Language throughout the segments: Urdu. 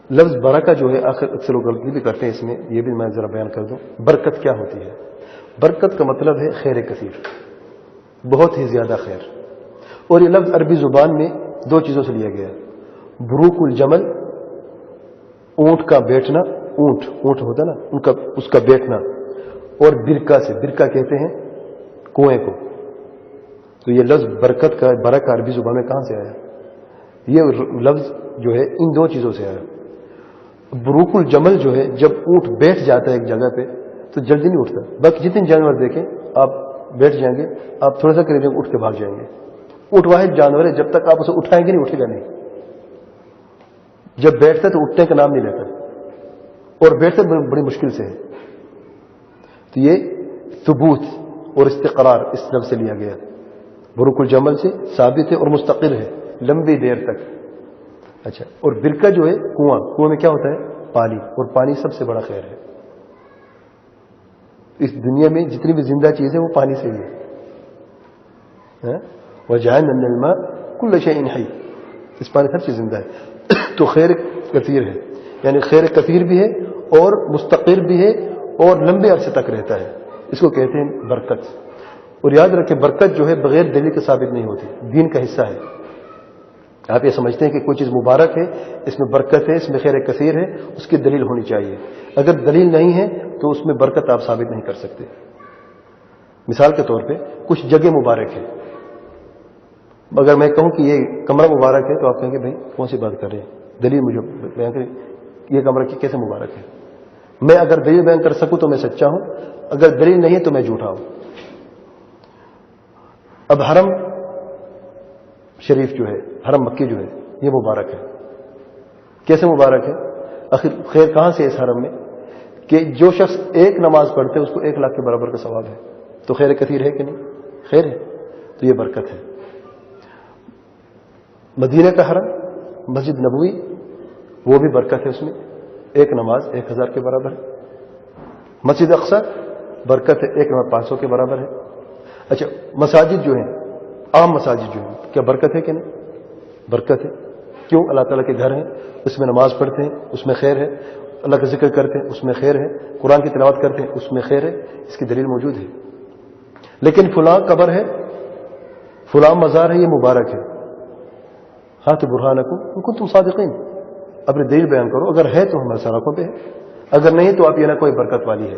لفظ برکہ جو ہے آخر اکثر لوگ غلطی بھی کرتے ہیں اس میں، یہ بھی میں ذرا بیان کر دوں. برکت کیا ہوتی ہے؟ برکت کا مطلب ہے خیر کثیر، بہت ہی زیادہ خیر. اور یہ لفظ عربی زبان میں دو چیزوں سے لیا گیا ہے. بروک الجمل، اونٹ کا بیٹھنا، اونٹ ہوتا ہے نا اس کا بیٹھنا، اور برکہ سے، برکہ کہتے ہیں کنویں کو. تو یہ لفظ برکت کا برکہ عربی زبان میں کہاں سے آیا؟ یہ لفظ جو ہے ان دو چیزوں سے آیا. بروک الجمل جو ہے جب اونٹ بیٹھ جاتا ہے ایک جگہ پہ تو جلدی نہیں اٹھتا. باقی جتنے جانور دیکھیں آپ بیٹھ جائیں گے، آپ تھوڑا سا قریب اٹھ کے بھاگ جائیں گے. اونٹ واحد جانور ہے، جب تک آپ اسے اٹھائیں گے نہیں اٹھے گا نہیں. جب بیٹھتا ہے تو اٹھنے کا نام نہیں لیتا، اور بیٹھتا بڑی مشکل سے ہے. تو یہ ثبوت اور استقرار اس لفظ سے لیا گیا. بروک الجمل سے ثابت ہے اور مستقر ہے لمبی دیر تک. اچھا، اور برکہ جو ہے کنواں میں کیا ہوتا ہے؟ پانی، اور پانی سب سے بڑا خیر ہے. اس دنیا میں جتنی بھی زندہ چیز ہے وہ پانی سے ہی ہے. وَجَعَلْنَا مِنَ الْمَاءِ كُلَّ شَيْءٍ حَيٍّ، اس پانی ہر چیز زندہ ہے. تو خیر کثیر ہے، یعنی خیر کثیر بھی ہے اور مستقر بھی ہے اور لمبے عرصے تک رہتا ہے. اس کو کہتے ہیں برکت. اور یاد رکھیں برکت جو ہے بغیر دلیل کے ثابت نہیں ہوتی، دین کا حصہ ہے. آپ یہ سمجھتے ہیں کہ کوئی چیز مبارک ہے، اس میں برکت ہے، اس میں خیر کثیر ہے، اس کی دلیل ہونی چاہیے. اگر دلیل نہیں ہے تو اس میں برکت آپ ثابت نہیں کر سکتے. مثال کے طور پہ کچھ جگہ مبارک ہے، اگر میں کہوں کہ یہ کمرہ مبارک ہے تو آپ کہیں گے بھائی کون سی بات کر رہے ہیں، دلیل مجھے بیان کریں، یہ کمرہ کیسے مبارک ہے. میں اگر دلیل بیان کر سکوں تو میں سچا ہوں، اگر دلیل نہیں ہے تو میں جھوٹا ہوں. اب حرم شریف جو ہے، حرم مکی جو ہے، یہ مبارک ہے. کیسے مبارک ہے؟ آخر خیر کہاں سے اس حرم میں؟ کہ جو شخص ایک نماز پڑھتے اس کو 1,00,000 کے برابر کا ثواب ہے. تو خیر کثیر ہے کہ نہیں؟ خیر ہے. تو یہ برکت ہے. مدینہ کا حرم، مسجد نبوی، وہ بھی برکت ہے. اس میں ایک نماز 1,000 کے برابر ہے. مسجد اقصی برکت ہے، ایک نماز 500 کے برابر ہے. اچھا، مساجد جو ہیں، عام مساجد جو ہیں، کیا برکت ہے کہ نہیں؟ برکت ہے. کیوں؟ اللہ تعالیٰ کے گھر ہیں، اس میں نماز پڑھتے ہیں، اس میں خیر ہے. اللہ کا ذکر کرتے ہیں، اس میں خیر ہے. قرآن کی تلاوت کرتے ہیں، اس میں خیر ہے. اس کی دلیل موجود ہے. لیکن فلاں قبر ہے، فلاں مزار ہے، یہ مبارک ہے. ہاں تو برہانکم ان کنتم صادقین، اپنی دلیل بیان کرو. اگر ہے تو ہمارے سراخوں پہ ہے، اگر نہیں تو آپ یہ نہ کوئی برکت والی ہے،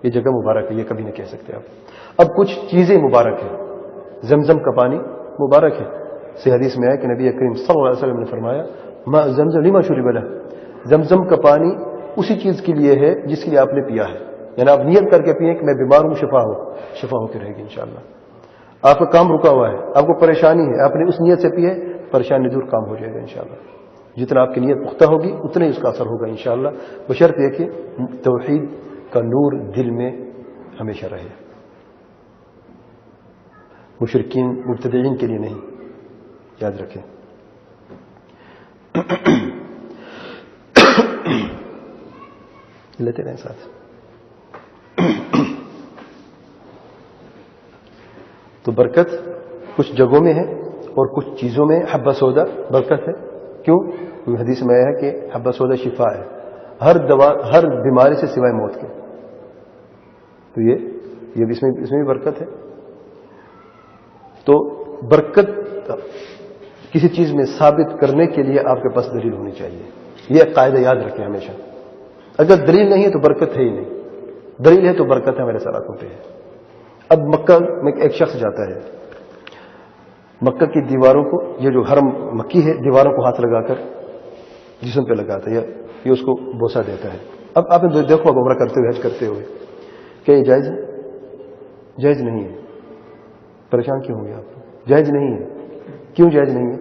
یہ جگہ مبارک ہے، یہ کبھی نہیں کہہ سکتے آپ. اب کچھ چیزیں مبارک ہیں. زمزم کا پانی مبارک ہے. صحیح حدیث میں ہے کہ نبی کریم صلی اللہ علیہ وسلم نے فرمایا ما زمزم لما شرب له، زمزم کا پانی اسی چیز کے لیے ہے جس کے لیے آپ نے پیا ہے. یعنی آپ نیت کر کے پئیں کہ میں بیمار ہوں، شفا ہوتی رہے گی انشاءاللہ. آپ کا کام رکا ہوا ہے، آپ کو پریشانی ہے، آپ نے اس نیت سے پی ہے، پریشانی دور، کام ہو جائے گا انشاءاللہ. جتنا آپ کی نیت پختہ ہوگی اتنا ہی اس کا اثر ہوگا انشاءاللہ، بشرط یہ کہ توحید کا نور دل میں ہمیشہ رہے. مشرکین مبتدعین کے لیے نہیں، یاد رکھیں. لیتے رہیں ساتھ. تو برکت کچھ جگہوں میں ہے اور کچھ چیزوں میں. حبہ سودا برکت ہے. کیوں؟ کیونکہ حدیث میں آیا ہے کہ حبہ سودا شفا ہے ہر بیماری سے سوائے موت کے. تو یہ اس میں بھی برکت ہے. تو برکت کسی چیز میں ثابت کرنے کے لیے آپ کے پاس دلیل ہونی چاہیے. یہ قاعدہ یاد رکھیں ہمیشہ. اگر دلیل نہیں ہے تو برکت ہے ہی نہیں، دلیل ہے تو برکت ہے، میرے سراخوں پہ ہے. اب مکہ میں ایک شخص جاتا ہے، مکہ کی دیواروں کو، یہ جو حرم مکی ہے، دیواروں کو ہاتھ لگا کر جسم پہ لگاتا ہے، یہ اس کو بوسہ دیتا ہے. اب آپ نے دیکھو اب عمرہ کرتے ہوئے، حج کرتے ہوئے، کیا یہ جائز ہے؟ جائز نہیں ہے. پریشان کیوں ہوں گے آپ؟ جائز نہیں ہے. کیوں جائز نہیں ہے؟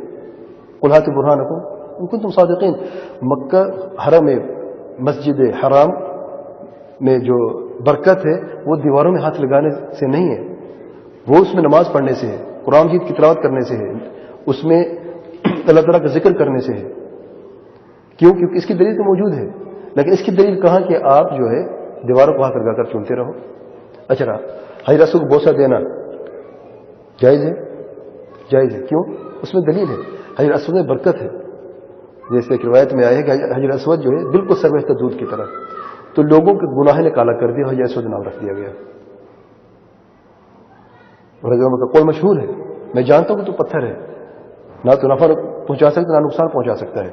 قل ہاتوا برہانکم ان کنتم صادقین. مکہ حرم میں، مسجد حرام میں جو برکت ہے وہ دیواروں میں ہاتھ لگانے سے نہیں ہے، وہ اس میں نماز پڑھنے سے ہے، قرآن مجید کی تلاوت کرنے سے ہے، اس میں اللہ تعالیٰ کا ذکر کرنے سے ہے. کیوں؟ کیونکہ اس کی دلیل تو موجود ہے. لیکن اس کی دلیل کہاں کہ آپ جو ہے دیواروں کو ہاتھ لگا کر چنتے رہو. اچھا، حجر اسود کو بوسہ دینا جائز ہے؟ جائز ہے. کیوں؟ اس میں دلیل ہے. حجر اسود میں برکت ہے. جیسے ایک روایت میں آیا ہے کہ حجر اسود جو ہے بالکل سرمہ تھا دودھ کی طرح، تو لوگوں کے گناہ نے کالا کر دیا، حجر اسود نام رکھ دیا گیا. اور حضرت عمر کا قول مشہور ہے، میں جانتا ہوں کہ تو پتھر ہے، نہ تو نفع پہنچا سکتا نہ نقصان پہنچا سکتا ہے،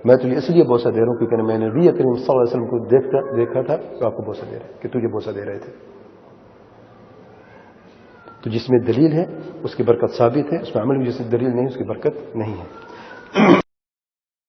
میں تجھے اس لیے بوسہ دے رہا ہوں کیونکہ میں نے نبی کریم صلی اللہ علیہ وسلم کو دیکھا تھا تو آپ کو بوسہ دے رہے کہ تجھے بوسہ دے رہے تھے. تو جس میں دلیل ہے اس کی برکت ثابت ہے، اس میں عمل بھی جس میں دلیل نہیں اس کی برکت نہیں ہے.